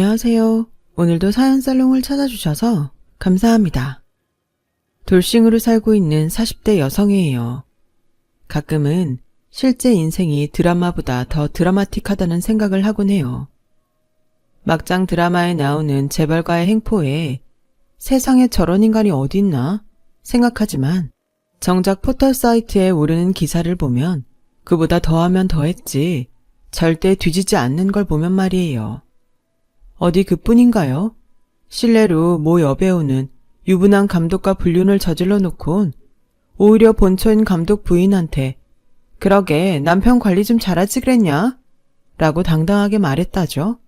안녕하세요. 오늘도 사연살롱을 찾아주셔서 감사합니다. 돌싱으로 살고 있는 40대 여성이에요. 가끔은 실제 인생이 드라마보다 더 드라마틱하다는 생각을 하곤 해요. 막장 드라마에 나오는 재벌가의 행포에 세상에 저런 인간이 어딨나 생각하지만 정작 포털 사이트에 오르는 기사를 보면 그보다 더하면 더했지 절대 뒤지지 않는 걸 보면 말이에요. 어디 그뿐인가요? 실례로 모 여배우는 유부남 감독과 불륜을 저질러 놓곤 오히려 본처인 감독 부인한테 그러게 남편 관리 좀 잘하지 그랬냐? 라고 당당하게 말했다죠.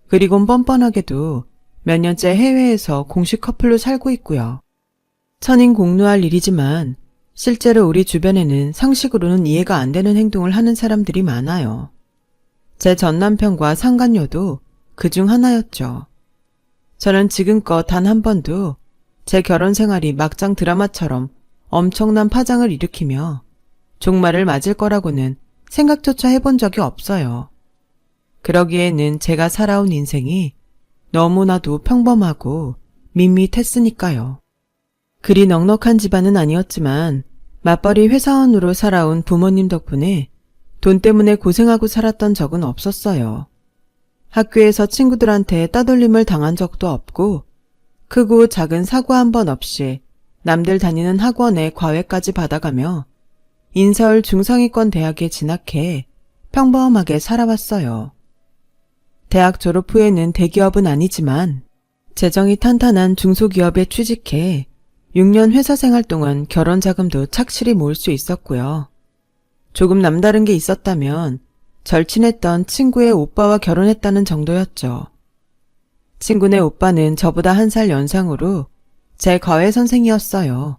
그리곤 뻔뻔하게도 몇 년째 해외에서 공식 커플로 살고 있고요. 천인공노할 일이지만 실제로 우리 주변에는 상식으로는 이해가 안 되는 행동을 하는 사람들이 많아요. 제 전남편과 상간녀도 그중 하나였죠. 저는 지금껏 단 한 번도 제 결혼 생활이 막장 드라마처럼 엄청난 파장을 일으키며 종말을 맞을 거라고는 생각조차 해본 적이 없어요. 그러기에는 제가 살아온 인생이 너무나도 평범하고 밋밋했으니까요. 그리 넉넉한 집안은 아니었지만 맞벌이 회사원으로 살아온 부모님 덕분에 돈 때문에 고생하고 살았던 적은 없었어요. 학교에서 친구들한테 따돌림을 당한 적도 없고 크고 작은 사고 한 번 없이 남들 다니는 학원에 과외까지 받아가며 인서울 중상위권 대학에 진학해 평범하게 살아왔어요. 대학 졸업 후에는 대기업은 아니지만 재정이 탄탄한 중소기업에 취직해 6년 회사 생활 동안 결혼 자금도 착실히 모을 수 있었고요. 조금 남다른 게 있었다면 절친했던 친구의 오빠와 결혼했다는 정도였죠. 친구네 오빠는 저보다 1살 연상으로 제 과외 선생이었어요.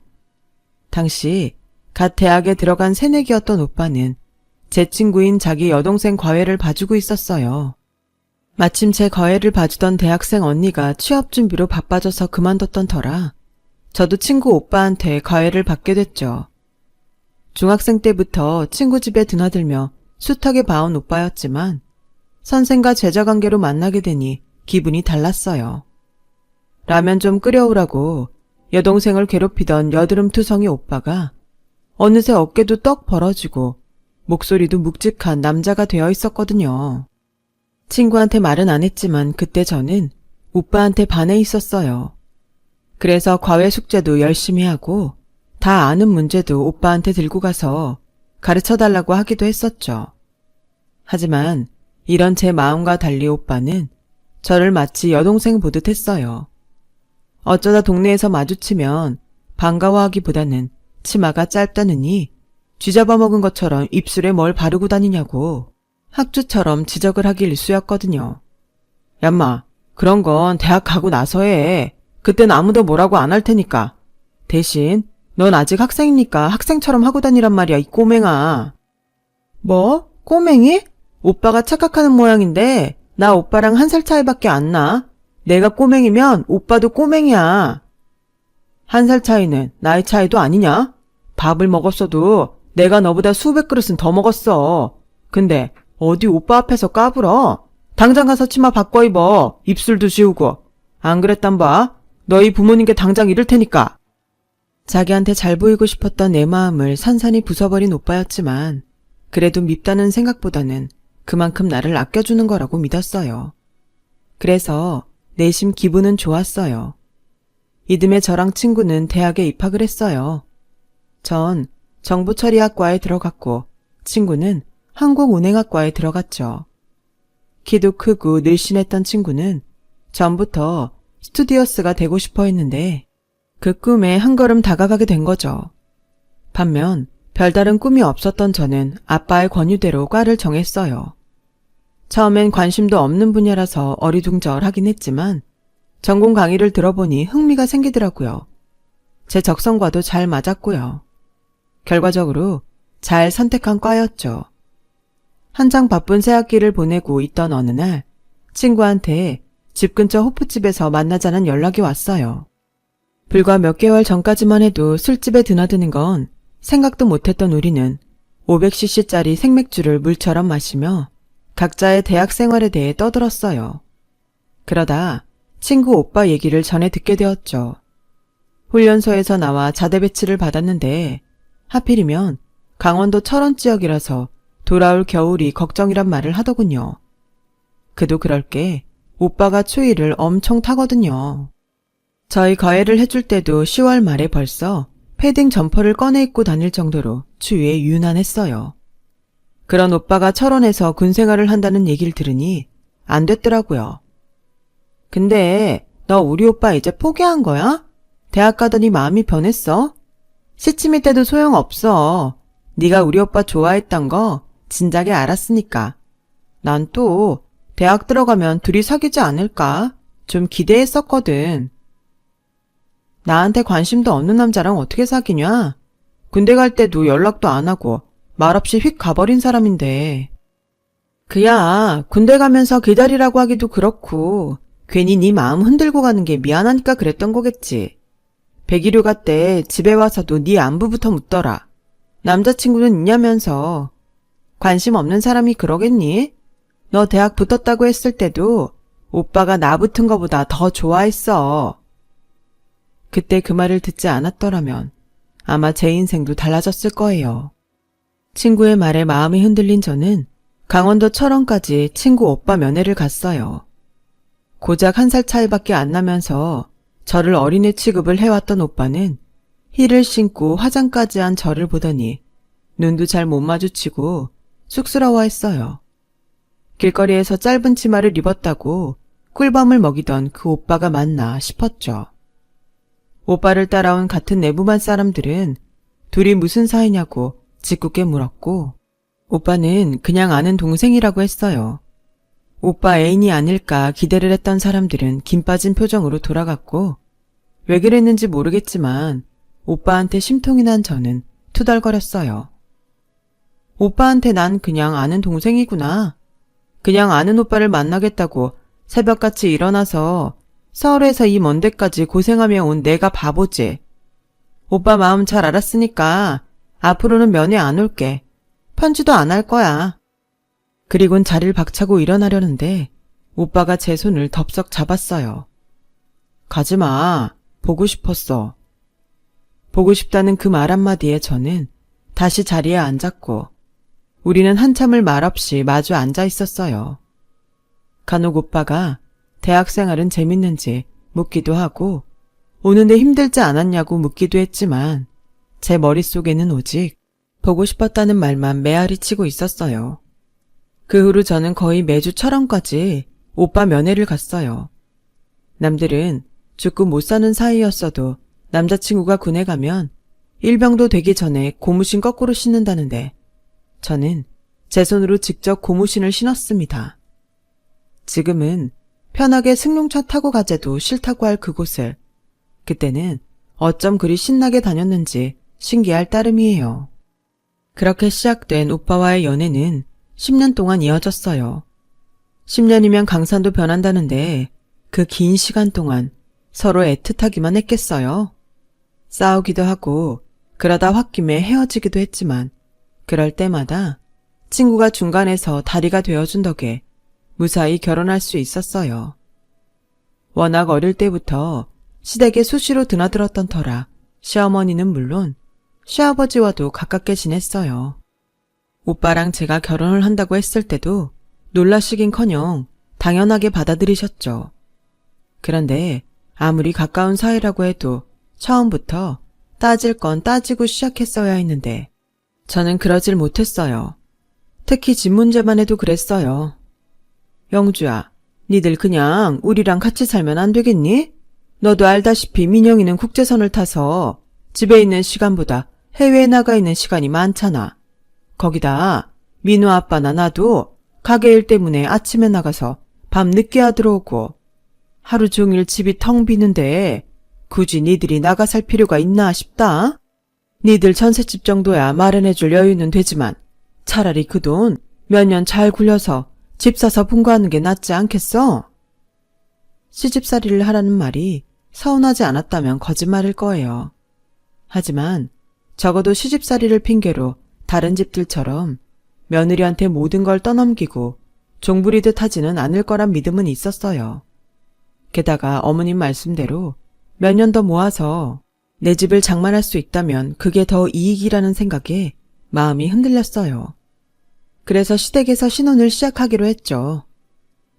당시 갓 대학에 들어간 새내기였던 오빠는 제 친구인 자기 여동생 과외를 봐주고 있었어요. 마침 제 과외를 봐주던 대학생 언니가 취업 준비로 바빠져서 그만뒀던 터라 저도 친구 오빠한테 과외를 받게 됐죠. 중학생 때부터 친구 집에 드나들며 숱하게 봐온 오빠였지만 선생과 제자 관계로 만나게 되니 기분이 달랐어요. 라면 좀 끓여오라고 여동생을 괴롭히던 여드름투성이 오빠가 어느새 어깨도 떡 벌어지고 목소리도 묵직한 남자가 되어 있었거든요. 친구한테 말은 안 했지만 그때 저는 오빠한테 반해 있었어요. 그래서 과외 숙제도 열심히 하고 다 아는 문제도 오빠한테 들고 가서 가르쳐달라고 하기도 했었죠. 하지만 이런 제 마음과 달리 오빠는 저를 마치 여동생 보듯 했어요. 어쩌다 동네에서 마주치면 반가워하기보다는 치마가 짧다느니 쥐잡아먹은 것처럼 입술에 뭘 바르고 다니냐고 학주처럼 지적을 하길 일쑤였거든요. 얌마, 그런 건 대학 가고 나서 해. 그땐 아무도 뭐라고 안 할 테니까. 대신 넌 아직 학생이니까 학생처럼 하고 다니란 말이야, 이 꼬맹아. 뭐? 꼬맹이? 오빠가 착각하는 모양인데 나 오빠랑 1살 차이밖에 안 나. 내가 꼬맹이면 오빠도 꼬맹이야. 1살 차이는 나이 차이도 아니냐? 밥을 먹었어도 내가 너보다 수백 그릇은 더 먹었어. 근데 어디 오빠 앞에서 까불어? 당장 가서 치마 바꿔 입어. 입술도 지우고. 안 그랬단 봐. 너희 부모님께 당장 이럴 테니까. 자기한테 잘 보이고 싶었던 내 마음을 산산이 부숴버린 오빠였지만 그래도 밉다는 생각보다는 그만큼 나를 아껴주는 거라고 믿었어요. 그래서 내심 기분은 좋았어요. 이듬해 저랑 친구는 대학에 입학을 했어요. 전 정보처리학과에 들어갔고 친구는 항공운행학과에 들어갔죠. 키도 크고 늘씬했던 친구는 전부터 스튜디오스가 되고 싶어 했는데 그 꿈에 한 걸음 다가가게 된 거죠. 반면 별다른 꿈이 없었던 저는 아빠의 권유대로 과를 정했어요. 처음엔 관심도 없는 분야라서 어리둥절하긴 했지만 전공 강의를 들어보니 흥미가 생기더라고요. 제 적성과도 잘 맞았고요. 결과적으로 잘 선택한 과였죠. 한창 바쁜 새학기를 보내고 있던 어느 날 친구한테 집 근처 호프집에서 만나자는 연락이 왔어요. 불과 몇 개월 전까지만 해도 술집에 드나드는 건 생각도 못했던 우리는 500cc짜리 생맥주를 물처럼 마시며 각자의 대학 생활에 대해 떠들었어요. 그러다 친구 오빠 얘기를 전해 듣게 되었죠. 훈련소에서 나와 자대 배치를 받았는데 하필이면 강원도 철원 지역이라서 돌아올 겨울이 걱정이란 말을 하더군요. 그도 그럴 게 오빠가 추위를 엄청 타거든요. 저희 가해를 해줄 때도 10월 말에 벌써 패딩 점퍼를 꺼내 입고 다닐 정도로 추위에 유난했어요. 그런 오빠가 철원에서 군생활을 한다는 얘기를 들으니 안 됐더라고요. 근데 너 우리 오빠 이제 포기한 거야? 대학 가더니 마음이 변했어? 시치미 때도 소용없어. 네가 우리 오빠 좋아했던 거 진작에 알았으니까. 난 또 대학 들어가면 둘이 사귀지 않을까? 좀 기대했었거든. 나한테 관심도 없는 남자랑 어떻게 사귀냐? 군대 갈 때도 연락도 안 하고 말없이 휙 가버린 사람인데. 그야 군대 가면서 기다리라고 하기도 그렇고 괜히 네 마음 흔들고 가는 게 미안하니까 그랬던 거겠지. 백일휴가 때 집에 와서도 네 안부부터 묻더라. 남자친구는 있냐면서. 관심 없는 사람이 그러겠니? 너 대학 붙었다고 했을 때도 오빠가 나 붙은 거보다 더 좋아했어. 그때 그 말을 듣지 않았더라면 아마 제 인생도 달라졌을 거예요. 친구의 말에 마음이 흔들린 저는 강원도 철원까지 친구 오빠 면회를 갔어요. 고작 1살 차이밖에 안 나면서 저를 어린애 취급을 해왔던 오빠는 힐을 신고 화장까지 한 저를 보더니 눈도 잘 못 마주치고 쑥스러워했어요. 길거리에서 짧은 치마를 입었다고 꿀밤을 먹이던 그 오빠가 맞나 싶었죠. 오빠를 따라온 같은 내부반 사람들은 둘이 무슨 사이냐고 짓궂게 물었고 오빠는 그냥 아는 동생이라고 했어요. 오빠 애인이 아닐까 기대를 했던 사람들은 김 빠진 표정으로 돌아갔고 왜 그랬는지 모르겠지만 오빠한테 심통이 난 저는 투덜거렸어요. 오빠한테 난 그냥 아는 동생이구나. 그냥 아는 오빠를 만나겠다고 새벽같이 일어나서 서울에서 이 먼 데까지 고생하며 온 내가 바보지. 오빠 마음 잘 알았으니까 앞으로는 면회 안 올게. 편지도 안 할 거야. 그리곤 자리를 박차고 일어나려는데 오빠가 제 손을 덥석 잡았어요. 가지마. 보고 싶었어. 보고 싶다는 그 말 한마디에 저는 다시 자리에 앉았고 우리는 한참을 말없이 마주 앉아 있었어요. 간혹 오빠가 대학생활은 재밌는지 묻기도 하고 오는데 힘들지 않았냐고 묻기도 했지만 제 머릿속에는 오직 보고 싶었다는 말만 메아리 치고 있었어요. 그 후로 저는 거의 매주 철원까지 오빠 면회를 갔어요. 남들은 죽고 못 사는 사이였어도 남자친구가 군에 가면 일병도 되기 전에 고무신 거꾸로 신는다는데 저는 제 손으로 직접 고무신을 신었습니다. 지금은 편하게 승용차 타고 가재도 싫다고 할 그곳을 그때는 어쩜 그리 신나게 다녔는지 신기할 따름이에요. 그렇게 시작된 오빠와의 연애는 10년 동안 이어졌어요. 10년이면 강산도 변한다는데 그 긴 시간 동안 서로 애틋하기만 했겠어요. 싸우기도 하고 그러다 홧김에 헤어지기도 했지만 그럴 때마다 친구가 중간에서 다리가 되어준 덕에 무사히 결혼할 수 있었어요. 워낙 어릴 때부터 시댁에 수시로 드나들었던 터라 시어머니는 물론 시아버지와도 가깝게 지냈어요. 오빠랑 제가 결혼을 한다고 했을 때도 놀라시긴커녕 당연하게 받아들이셨죠. 그런데 아무리 가까운 사이라고 해도 처음부터 따질 건 따지고 시작했어야 했는데 저는 그러질 못했어요. 특히 집 문제만 해도 그랬어요. 영주야, 니들 그냥 우리랑 같이 살면 안 되겠니? 너도 알다시피 민영이는 국제선을 타서 집에 있는 시간보다 해외에 나가 있는 시간이 많잖아. 거기다 민우 아빠나 나도 가게 일 때문에 아침에 나가서 밤 늦게야 들어오고 하루 종일 집이 텅 비는데 굳이 니들이 나가 살 필요가 있나 싶다. 니들 전셋집 정도야 마련해줄 여유는 되지만 차라리 그 돈 몇 년 잘 굴려서 집 사서 분가하는 게 낫지 않겠어? 시집살이를 하라는 말이 서운하지 않았다면 거짓말일 거예요. 하지만 적어도 시집살이를 핑계로 다른 집들처럼 며느리한테 모든 걸 떠넘기고 종부리듯 하지는 않을 거란 믿음은 있었어요. 게다가 어머님 말씀대로 몇 년 더 모아서 내 집을 장만할 수 있다면 그게 더 이익이라는 생각에 마음이 흔들렸어요. 그래서 시댁에서 신혼을 시작하기로 했죠.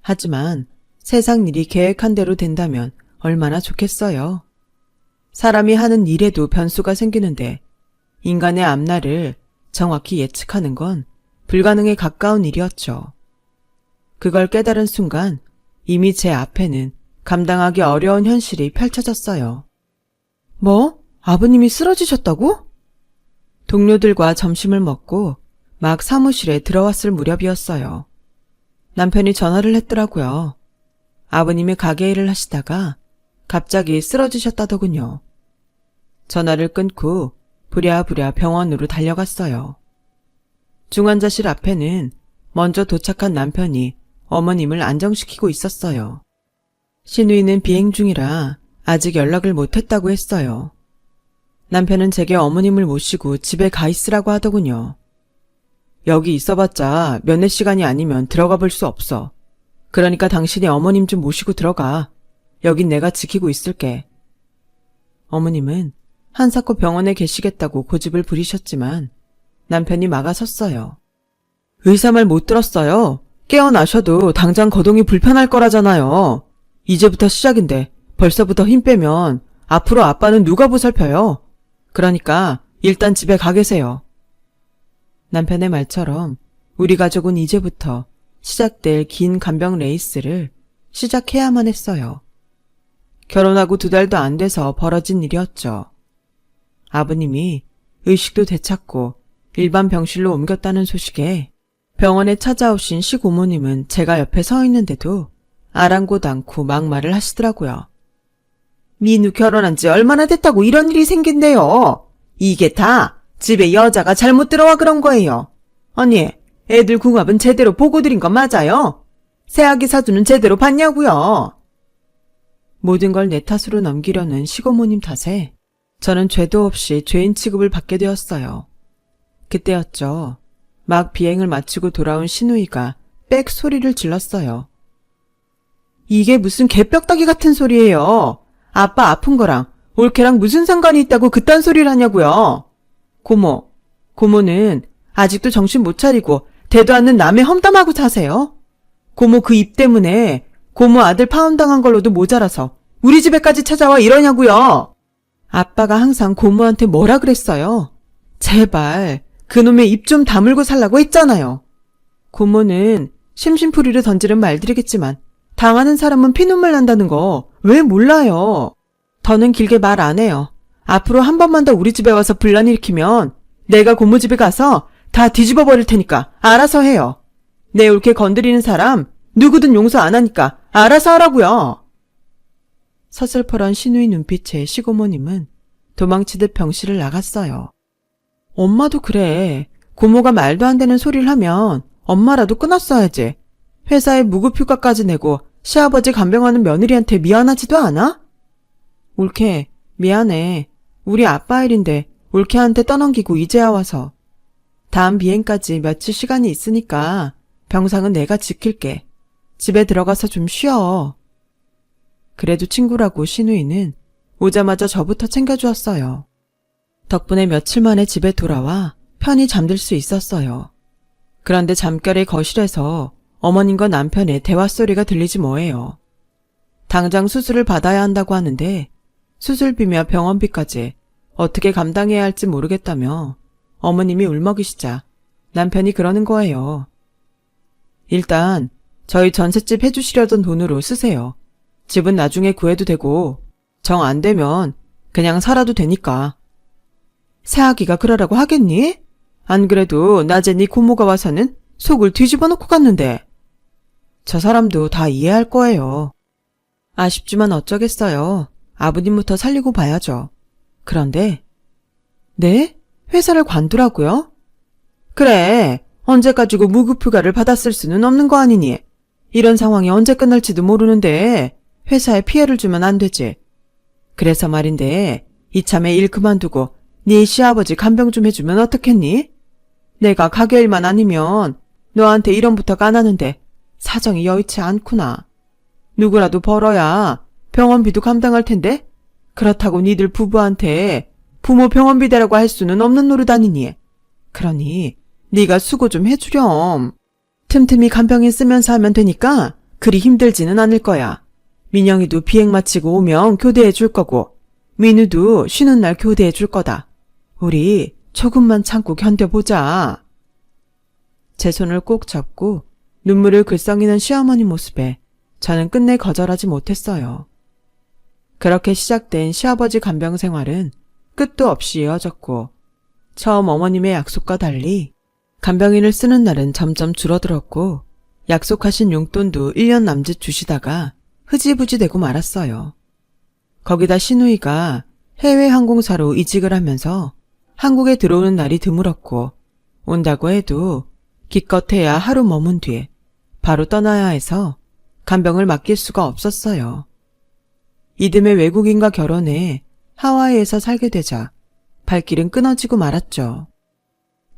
하지만 세상 일이 계획한 대로 된다면 얼마나 좋겠어요. 사람이 하는 일에도 변수가 생기는데 인간의 앞날을 정확히 예측하는 건 불가능에 가까운 일이었죠. 그걸 깨달은 순간 이미 제 앞에는 감당하기 어려운 현실이 펼쳐졌어요. 뭐? 아버님이 쓰러지셨다고? 동료들과 점심을 먹고 막 사무실에 들어왔을 무렵이었어요. 남편이 전화를 했더라고요. 아버님이 가게 일을 하시다가 갑자기 쓰러지셨다더군요. 전화를 끊고 부랴부랴 병원으로 달려갔어요. 중환자실 앞에는 먼저 도착한 남편이 어머님을 안정시키고 있었어요. 신우이는 비행 중이라 아직 연락을 못했다고 했어요. 남편은 제게 어머님을 모시고 집에 가 있으라고 하더군요. 여기 있어봤자 몇몇 시간이 아니면 들어가 볼 수 없어. 그러니까 당신이 어머님 좀 모시고 들어가. 여긴 내가 지키고 있을게. 어머님은 한사코 병원에 계시겠다고 고집을 부리셨지만 남편이 막아섰어요. 의사 말 못 들었어요. 깨어나셔도 당장 거동이 불편할 거라잖아요. 이제부터 시작인데 벌써부터 힘 빼면 앞으로 아빠는 누가 보살펴요? 그러니까 일단 집에 가 계세요. 남편의 말처럼 우리 가족은 이제부터 시작될 긴 간병 레이스를 시작해야만 했어요. 결혼하고 2달도 안 돼서 벌어진 일이었죠. 아버님이 의식도 되찾고 일반 병실로 옮겼다는 소식에 병원에 찾아오신 시고모님은 제가 옆에 서 있는데도 아랑곳 않고 막말을 하시더라고요. 민우 결혼한 지 얼마나 됐다고 이런 일이 생긴대요. 이게 다 집에 여자가 잘못 들어와 그런 거예요. 언니, 애들 궁합은 제대로 보고 드린 거 맞아요? 새아기 사주는 제대로 봤냐고요? 모든 걸 내 탓으로 넘기려는 시고모님 탓에 저는 죄도 없이 죄인 취급을 받게 되었어요. 그때였죠. 막 비행을 마치고 돌아온 시누이가 빽 소리를 질렀어요. 이게 무슨 개벽다기 같은 소리예요. 아빠 아픈 거랑 올케랑 무슨 상관이 있다고 그딴 소리를 하냐고요. 고모는 아직도 정신 못 차리고 대도 않는 남의 험담하고 사세요? 고모 그 입 때문에 고모 아들 파혼당한 걸로도 모자라서 우리 집에까지 찾아와 이러냐고요. 아빠가 항상 고모한테 뭐라 그랬어요? 제발 그놈의 입 좀 다물고 살라고 했잖아요. 고모는 심심풀이를 던지는 말들이겠지만 당하는 사람은 피눈물 난다는 거 왜 몰라요? 더는 길게 말 안 해요. 앞으로 한 번만 더 우리 집에 와서 분란 일으키면 내가 고모 집에 가서 다 뒤집어 버릴 테니까 알아서 해요. 내 올케 건드리는 사람 누구든 용서 안 하니까 알아서 하라고요. 서슬퍼런 시누이 눈빛에 시고모님은 도망치듯 병실을 나갔어요. 엄마도 그래. 고모가 말도 안 되는 소리를 하면 엄마라도 끊었어야지. 회사에 무급휴가까지 내고 시아버지 간병하는 며느리한테 미안하지도 않아? 올케, 미안해. 우리 아빠 일인데 올케한테 떠넘기고 이제야 와서. 다음 비행까지 며칠 시간이 있으니까 병상은 내가 지킬게. 집에 들어가서 좀 쉬어. 그래도 친구라고 시누이는 오자마자 저부터 챙겨주었어요. 덕분에 며칠 만에 집에 돌아와 편히 잠들 수 있었어요. 그런데 잠결에 거실에서 어머님과 남편의 대화 소리가 들리지 뭐예요. 당장 수술을 받아야 한다고 하는데 수술비며 병원비까지 어떻게 감당해야 할지 모르겠다며 어머님이 울먹이시자 남편이 그러는 거예요. 일단 저희 전셋집 해주시려던 돈으로 쓰세요. 집은 나중에 구해도 되고 정 안 되면 그냥 살아도 되니까. 새아기가 그러라고 하겠니? 안 그래도 낮에 네 고모가 와서는 속을 뒤집어 놓고 갔는데. 저 사람도 다 이해할 거예요. 아쉽지만 어쩌겠어요. 아버님부터 살리고 봐야죠. 그런데 네? 회사를 관두라고요? 그래. 언제 가지고 무급휴가를 받았을 수는 없는 거 아니니. 이런 상황이 언제 끝날지도 모르는데 회사에 피해를 주면 안 되지. 그래서 말인데 이참에 일 그만두고 네 시아버지 간병 좀 해주면 어떻겠니? 내가 가게 일만 아니면 너한테 이런 부탁 안 하는데 사정이 여의치 않구나. 누구라도 벌어야 병원비도 감당할 텐데? 그렇다고 니들 부부한테 부모 병원비 대라고 할 수는 없는 노릇 아니니. 그러니 네가 수고 좀 해주렴. 틈틈이 간병인 쓰면서 하면 되니까 그리 힘들지는 않을 거야. 민영이도 비행 마치고 오면 교대해 줄 거고 민우도 쉬는 날 교대해 줄 거다. 우리 조금만 참고 견뎌보자. 제 손을 꼭 잡고 눈물을 글썽이는 시어머니 모습에 저는 끝내 거절하지 못했어요. 그렇게 시작된 시아버지 간병 생활은 끝도 없이 이어졌고 처음 어머님의 약속과 달리 간병인을 쓰는 날은 점점 줄어들었고 약속하신 용돈도 1년 남짓 주시다가 흐지부지 되고 말았어요. 거기다 시누이가 해외 항공사로 이직을 하면서 한국에 들어오는 날이 드물었고 온다고 해도 기껏해야 하루 머문 뒤에 바로 떠나야 해서 간병을 맡길 수가 없었어요. 이듬해 외국인과 결혼해 하와이에서 살게 되자 발길은 끊어지고 말았죠.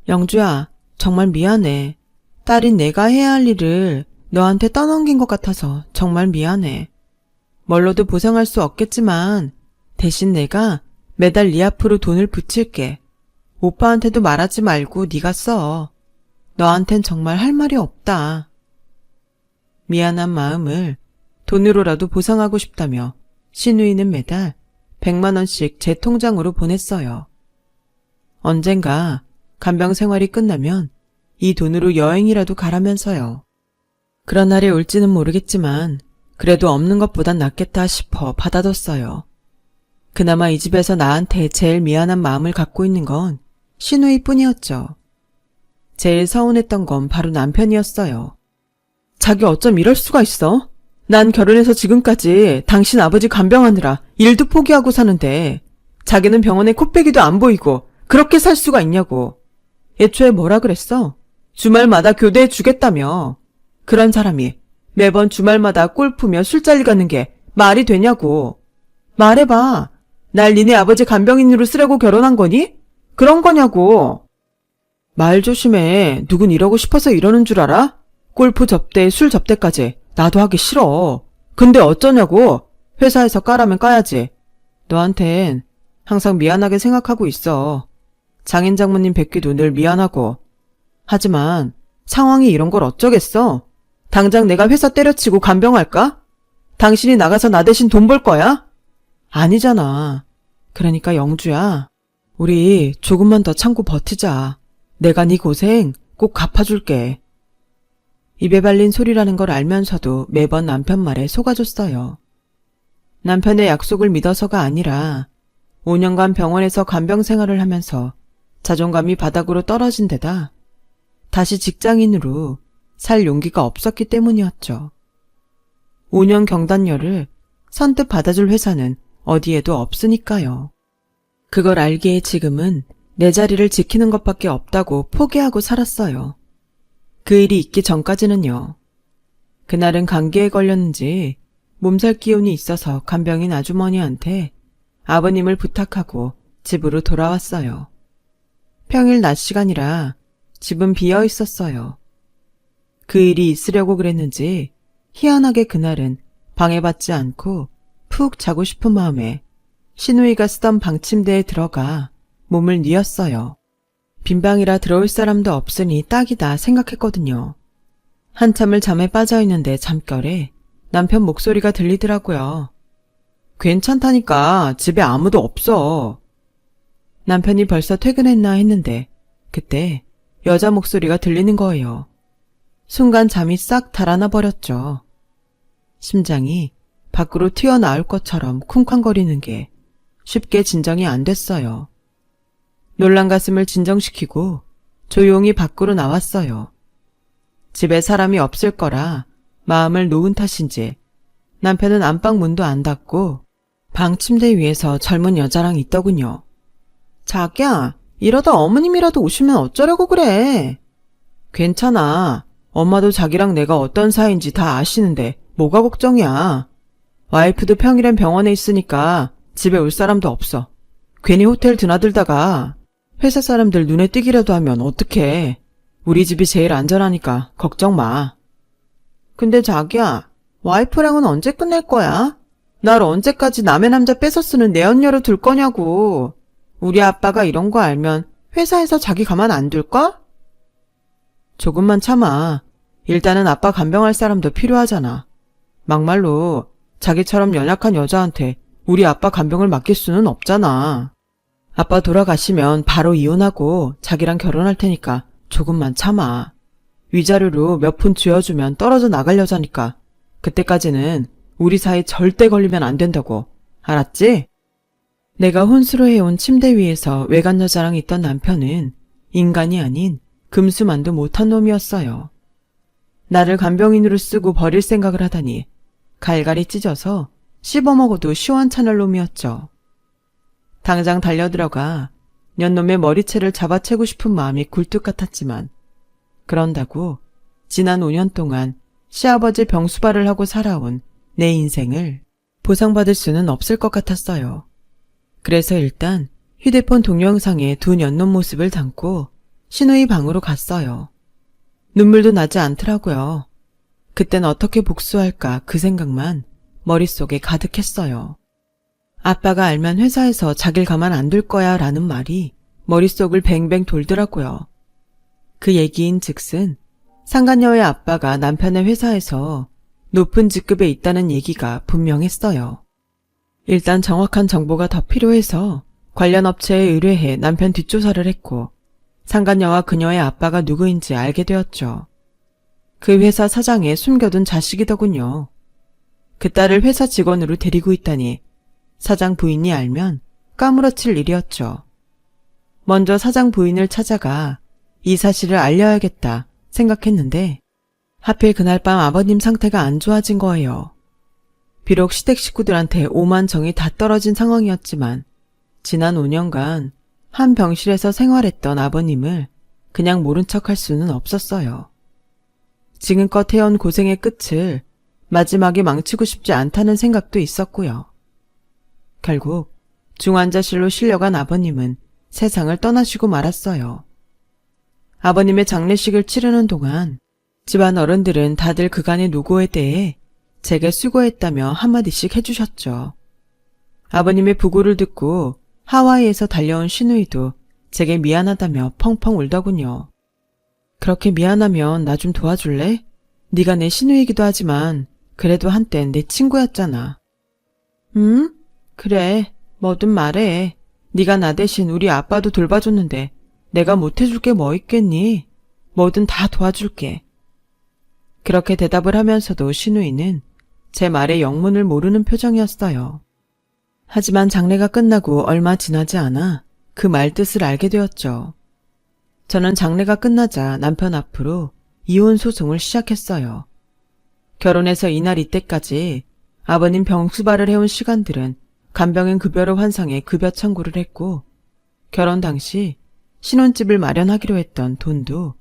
영주야, 정말 미안해. 딸인 내가 해야 할 일을 너한테 떠넘긴 것 같아서 정말 미안해. 뭘로도 보상할 수 없겠지만 대신 내가 매달 네 앞으로 돈을 붙일게. 오빠한테도 말하지 말고 네가 써. 너한텐 정말 할 말이 없다. 미안한 마음을 돈으로라도 보상하고 싶다며 시누이는 매달 100만 원씩 제 통장으로 보냈어요. 언젠가 간병 생활이 끝나면 이 돈으로 여행이라도 가라면서요. 그런 날이 올지는 모르겠지만 그래도 없는 것보단 낫겠다 싶어 받아뒀어요. 그나마 이 집에서 나한테 제일 미안한 마음을 갖고 있는 건 시누이뿐이었죠. 제일 서운했던 건 바로 남편이었어요. 자기 어쩜 이럴 수가 있어? 난 결혼해서 지금까지 당신 아버지 간병하느라 일도 포기하고 사는데 자기는 병원에 코빼기도 안 보이고 그렇게 살 수가 있냐고. 애초에 뭐라 그랬어? 주말마다 교대해 주겠다며. 그런 사람이 매번 주말마다 골프며 술자리 가는 게 말이 되냐고. 말해봐. 날 니네 아버지 간병인으로 쓰려고 결혼한 거니? 그런 거냐고. 말 조심해. 누군 이러고 싶어서 이러는 줄 알아? 골프 접대, 술 접대까지 나도 하기 싫어. 근데 어쩌냐고. 회사에서 까라면 까야지. 너한텐 항상 미안하게 생각하고 있어. 장인 장모님 뵙기도 늘 미안하고. 하지만 상황이 이런 걸 어쩌겠어. 당장 내가 회사 때려치고 간병할까? 당신이 나가서 나 대신 돈 벌 거야? 아니잖아. 그러니까 영주야, 우리 조금만 더 참고 버티자. 내가 네 고생 꼭 갚아줄게. 입에 발린 소리라는 걸 알면서도 매번 남편 말에 속아줬어요. 남편의 약속을 믿어서가 아니라 5년간 병원에서 간병 생활을 하면서 자존감이 바닥으로 떨어진 데다 다시 직장인으로 살 용기가 없었기 때문이었죠. 5년 경단녀를 선뜻 받아줄 회사는 어디에도 없으니까요. 그걸 알기에 지금은 내 자리를 지키는 것밖에 없다고 포기하고 살았어요. 그 일이 있기 전까지는요. 그날은 감기에 걸렸는지 몸살 기운이 있어서 간병인 아주머니한테 아버님을 부탁하고 집으로 돌아왔어요. 평일 낮 시간이라 집은 비어 있었어요. 그 일이 있으려고 그랬는지 희한하게 그날은 방해받지 않고 푹 자고 싶은 마음에 시누이가 쓰던 방침대에 들어가 몸을 뉘었어요. 빈방이라 들어올 사람도 없으니 딱이다 생각했거든요. 한참을 잠에 빠져있는데 잠결에 남편 목소리가 들리더라고요. 괜찮다니까 집에 아무도 없어. 남편이 벌써 퇴근했나 했는데 그때 여자 목소리가 들리는 거예요. 순간 잠이 싹 달아나 버렸죠. 심장이 밖으로 튀어나올 것처럼 쿵쾅거리는 게 쉽게 진정이 안 됐어요. 놀란 가슴을 진정시키고 조용히 밖으로 나왔어요. 집에 사람이 없을 거라 마음을 놓은 탓인지 남편은 안방 문도 안 닫고 방 침대 위에서 젊은 여자랑 있더군요. 자기야, 이러다 어머님이라도 오시면 어쩌려고 그래. 괜찮아. 엄마도 자기랑 내가 어떤 사이인지 다 아시는데 뭐가 걱정이야. 와이프도 평일엔 병원에 있으니까 집에 올 사람도 없어. 괜히 호텔 드나들다가 회사 사람들 눈에 띄기라도 하면 어떡해. 우리 집이 제일 안전하니까 걱정 마. 근데 자기야, 와이프랑은 언제 끝낼 거야? 날 언제까지 남의 남자 뺏어 쓰는 내연녀로 둘 거냐고. 우리 아빠가 이런 거 알면 회사에서 자기 가만 안 둘걸? 조금만 참아. 일단은 아빠 간병할 사람도 필요하잖아. 막말로 자기처럼 연약한 여자한테 우리 아빠 간병을 맡길 수는 없잖아. 아빠 돌아가시면 바로 이혼하고 자기랑 결혼할 테니까 조금만 참아. 위자료로 몇 푼 쥐어주면 떨어져 나갈 여자니까 그때까지는 우리 사이 절대 걸리면 안 된다고. 알았지? 내가 혼수로 해온 침대 위에서 외간 여자랑 있던 남편은 인간이 아닌 금수만도 못한 놈이었어요. 나를 간병인으로 쓰고 버릴 생각을 하다니 갈갈이 찢어서 씹어먹어도 시원찮을 놈이었죠. 당장 달려들어가 년놈의 머리채를 잡아채고 싶은 마음이 굴뚝 같았지만 그런다고 지난 5년 동안 시아버지 병수발을 하고 살아온 내 인생을 보상받을 수는 없을 것 같았어요. 그래서 일단 휴대폰 동영상에 두 년놈 모습을 담고 신우이 방으로 갔어요. 눈물도 나지 않더라고요. 그땐 어떻게 복수할까 그 생각만 머릿속에 가득했어요. 아빠가 알면 회사에서 자길 가만 안 둘 거야 라는 말이 머릿속을 뱅뱅 돌더라고요. 그 얘기인 즉슨 상간녀의 아빠가 남편의 회사에서 높은 직급에 있다는 얘기가 분명했어요. 일단 정확한 정보가 더 필요해서 관련 업체에 의뢰해 남편 뒷조사를 했고 상간녀와 그녀의 아빠가 누구인지 알게 되었죠. 그 회사 사장의 숨겨둔 자식이더군요. 그 딸을 회사 직원으로 데리고 있다니 사장 부인이 알면 까무러칠 일이었죠. 먼저 사장 부인을 찾아가 이 사실을 알려야겠다 생각했는데 하필 그날 밤 아버님 상태가 안 좋아진 거예요. 비록 시댁 식구들한테 오만 정이 다 떨어진 상황이었지만 지난 5년간 한 병실에서 생활했던 아버님을 그냥 모른 척할 수는 없었어요. 지금껏 해온 고생의 끝을 마지막에 망치고 싶지 않다는 생각도 있었고요. 결국 중환자실로 실려간 아버님은 세상을 떠나시고 말았어요. 아버님의 장례식을 치르는 동안 집안 어른들은 다들 그간의 노고에 대해 제게 수고했다며 한마디씩 해주셨죠. 아버님의 부고를 듣고 하와이에서 달려온 시누이도 제게 미안하다며 펑펑 울더군요. 그렇게 미안하면 나 좀 도와줄래? 네가 내 시누이기도 하지만 그래도 한땐 내 친구였잖아. 그래, 뭐든 말해. 네가 나 대신 우리 아빠도 돌봐줬는데 내가 못해줄 게 뭐 있겠니? 뭐든 다 도와줄게. 그렇게 대답을 하면서도 시누이는 제 말의 영문을 모르는 표정이었어요. 하지만 장례가 끝나고 얼마 지나지 않아 그 말 뜻을 알게 되었죠. 저는 장례가 끝나자 남편 앞으로 이혼 소송을 시작했어요. 결혼해서 이날 이때까지 아버님 병수발을 해온 시간들은 간병인 급여로 환상해 급여 청구를 했고 결혼 당시 신혼집을 마련하기로 했던 돈도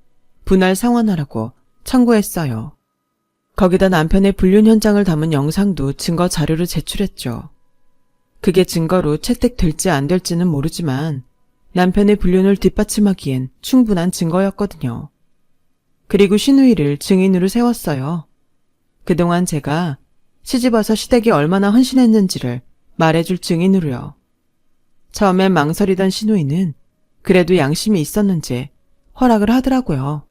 분할 상환하라고 청구했어요. 거기다 남편의 불륜 현장을 담은 영상도 증거 자료로 제출했죠. 그게 증거로 채택될지 안 될지는 모르지만 남편의 불륜을 뒷받침하기엔 충분한 증거였거든요. 그리고 시누이를 증인으로 세웠어요. 그동안 제가 시집와서 시댁이 얼마나 헌신했는지를 말해줄 증인으로요. 처음엔 망설이던 시누이는 그래도 양심이 있었는지 허락을 하더라고요.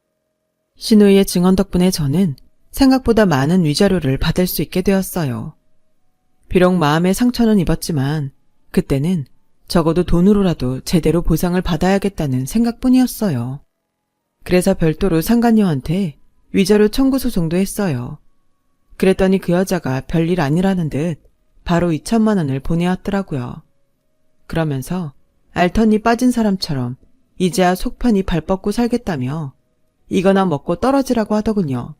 시누이의 증언 덕분에 저는 생각보다 많은 위자료를 받을 수 있게 되었어요. 비록 마음의 상처는 입었지만 그때는 적어도 돈으로라도 제대로 보상을 받아야겠다는 생각뿐이었어요. 그래서 별도로 상간녀한테 위자료 청구 소송도 했어요. 그랬더니 그 여자가 별일 아니라는 듯 바로 2천만 원을 보내왔더라고요. 그러면서 알턴이 빠진 사람처럼 이제야 속편이 발 뻗고 살겠다며 이거나 먹고 떨어지라고 하더군요.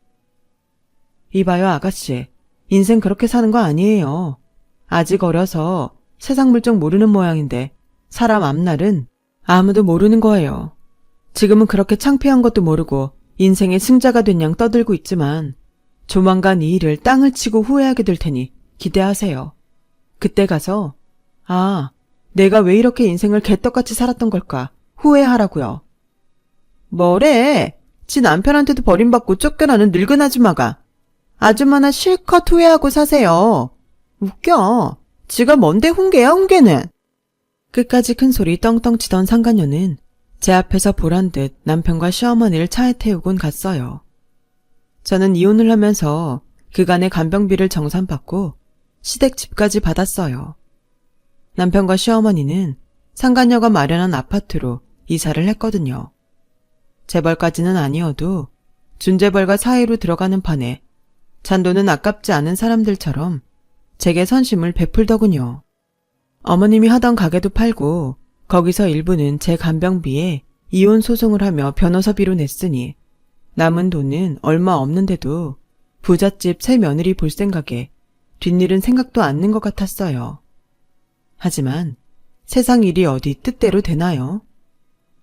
이봐요 아가씨, 인생 그렇게 사는 거 아니에요. 아직 어려서 세상 물정 모르는 모양인데 사람 앞날은 아무도 모르는 거예요. 지금은 그렇게 창피한 것도 모르고 인생의 승자가 된 양 떠들고 있지만 조만간 이 일을 땅을 치고 후회하게 될 테니 기대하세요. 그때 가서 아, 내가 왜 이렇게 인생을 개떡같이 살았던 걸까 후회하라고요. 뭐래? 지 남편한테도 버림받고 쫓겨나는 늙은 아줌마가 아줌마나 실컷 후회하고 사세요. 웃겨. 지가 뭔데 훈계야, 훈계는. 끝까지 큰 소리 떵떵 치던 상간녀는 제 앞에서 보란 듯 남편과 시어머니를 차에 태우곤 갔어요. 저는 이혼을 하면서 그간의 간병비를 정산받고 시댁 집까지 받았어요. 남편과 시어머니는 상간녀가 마련한 아파트로 이사를 했거든요. 재벌까지는 아니어도 준재벌과 사이로 들어가는 판에 잔돈은 아깝지 않은 사람들처럼 제게 선심을 베풀더군요. 어머님이 하던 가게도 팔고 거기서 일부는 제 간병비에 이혼 소송을 하며 변호사비로 냈으니 남은 돈은 얼마 없는데도 부잣집 새 며느리 볼 생각에 뒷일은 생각도 않는 것 같았어요. 하지만 세상 일이 어디 뜻대로 되나요?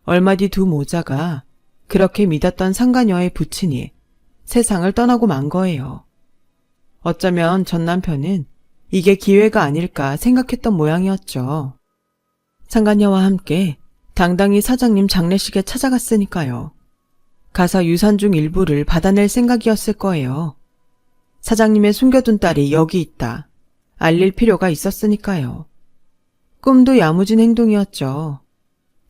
얼마 뒤 두 모자가 그렇게 믿었던 상간녀의 부친이 세상을 떠나고 만 거예요. 어쩌면 전 남편은 이게 기회가 아닐까 생각했던 모양이었죠. 상간녀와 함께 당당히 사장님 장례식에 찾아갔으니까요. 가서 유산 중 일부를 받아낼 생각이었을 거예요. 사장님의 숨겨둔 딸이 여기 있다. 알릴 필요가 있었으니까요. 꿈도 야무진 행동이었죠.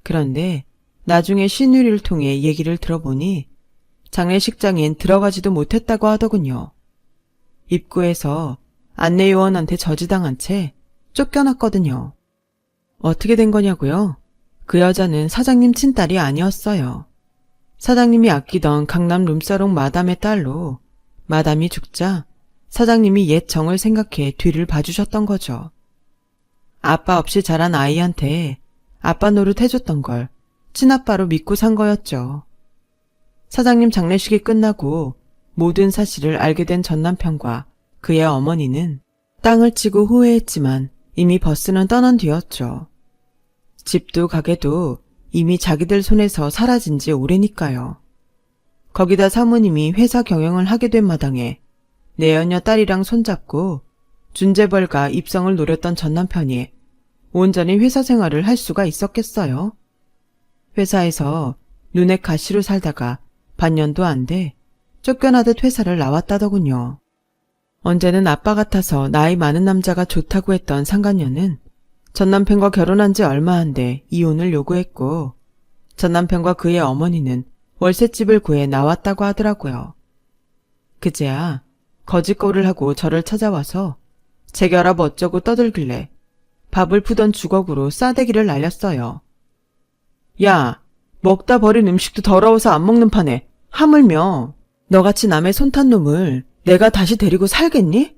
그런데 나중에 신유리를 통해 얘기를 들어보니 장례식장엔 들어가지도 못했다고 하더군요. 입구에서 안내요원한테 저지당한 채 쫓겨났거든요. 어떻게 된 거냐고요? 그 여자는 사장님 친딸이 아니었어요. 사장님이 아끼던 강남 룸사롱 마담의 딸로 마담이 죽자 사장님이 옛 정을 생각해 뒤를 봐주셨던 거죠. 아빠 없이 자란 아이한테 아빠 노릇 해줬던 걸 친아빠로 믿고 산 거였죠. 사장님 장례식이 끝나고 모든 사실을 알게 된 전 남편과 그의 어머니는 땅을 치고 후회했지만 이미 버스는 떠난 뒤였죠. 집도 가게도 이미 자기들 손에서 사라진 지 오래니까요. 거기다 사모님이 회사 경영을 하게 된 마당에 내연녀 딸이랑 손잡고 준재벌가 입성을 노렸던 전 남편이 온전히 회사 생활을 할 수가 있었겠어요? 회사에서 눈에 가시로 살다가 반년도 안 돼 쫓겨나듯 회사를 나왔다더군요. 언제는 아빠 같아서 나이 많은 남자가 좋다고 했던 상간녀는 전 남편과 결혼한 지 얼마 안 돼 이혼을 요구했고 전 남편과 그의 어머니는 월세집을 구해 나왔다고 하더라고요. 그제야 거짓골을 하고 저를 찾아와서 재결합 어쩌고 떠들길래 밥을 푸던 주걱으로 싸대기를 날렸어요. 야, 먹다 버린 음식도 더러워서 안 먹는 판에 하물며 너같이 남의 손 탄 놈을 내가 다시 데리고 살겠니?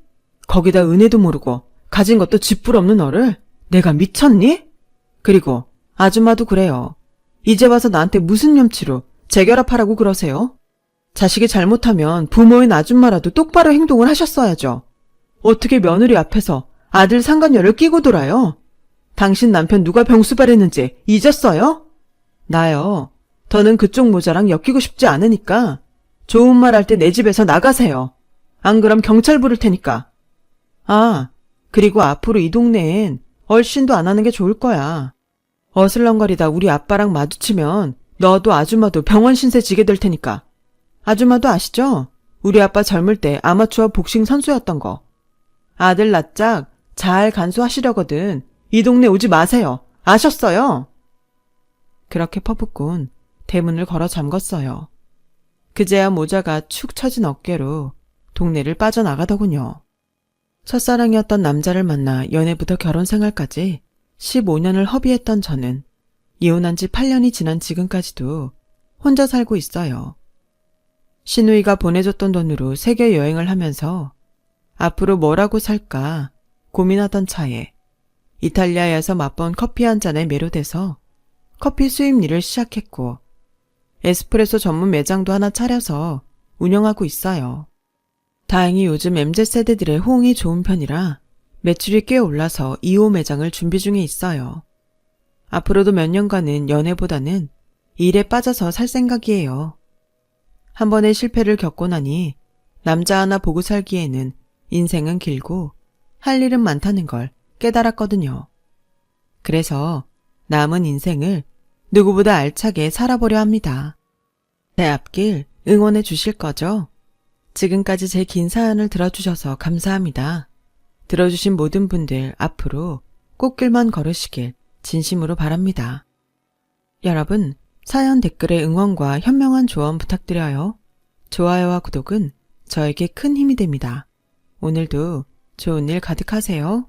거기다 은혜도 모르고 가진 것도 쥐뿔 없는 너를 내가 미쳤니? 그리고 아줌마도 그래요. 이제 와서 나한테 무슨 염치로 재결합하라고 그러세요? 자식이 잘못하면 부모인 아줌마라도 똑바로 행동을 하셨어야죠. 어떻게 며느리 앞에서 아들 상간녀를 끼고 돌아요? 당신 남편 누가 병수발했는지 잊었어요? 나요. 더는 그쪽 모자랑 엮이고 싶지 않으니까 좋은 말 할 때 내 집에서 나가세요. 안 그럼 경찰 부를 테니까. 아, 그리고 앞으로 이 동네엔 얼씬도 안 하는 게 좋을 거야. 어슬렁거리다 우리 아빠랑 마주치면 너도 아줌마도 병원 신세 지게 될 테니까. 아줌마도 아시죠? 우리 아빠 젊을 때 아마추어 복싱 선수였던 거. 아들 낯짝 잘 간수하시려거든 이 동네 오지 마세요. 아셨어요? 그렇게 퍼붓곤 대문을 걸어 잠궜어요. 그제야 모자가 축 처진 어깨로 동네를 빠져나가더군요. 첫사랑이었던 남자를 만나 연애부터 결혼 생활까지 15년을 허비했던 저는 이혼한 지 8년이 지난 지금까지도 혼자 살고 있어요. 시누이가 보내줬던 돈으로 세계 여행을 하면서 앞으로 뭐라고 살까 고민하던 차에 이탈리아에서 맛본 커피 한 잔에 매료돼서 커피 수입 일을 시작했고 에스프레소 전문 매장도 하나 차려서 운영하고 있어요. 다행히 요즘 MZ세대들의 호응이 좋은 편이라 매출이 꽤 올라서 2호 매장을 준비 중에 있어요. 앞으로도 몇 년간은 연애보다는 일에 빠져서 살 생각이에요. 한 번의 실패를 겪고 나니 남자 하나 보고 살기에는 인생은 길고 할 일은 많다는 걸 깨달았거든요. 그래서 남은 인생을 누구보다 알차게 살아보려 합니다. 제 앞길 응원해 주실 거죠? 지금까지 제 긴 사연을 들어주셔서 감사합니다. 들어주신 모든 분들 앞으로 꽃길만 걸으시길 진심으로 바랍니다. 여러분, 사연 댓글에 응원과 현명한 조언 부탁드려요. 좋아요와 구독은 저에게 큰 힘이 됩니다. 오늘도 좋은 일 가득하세요.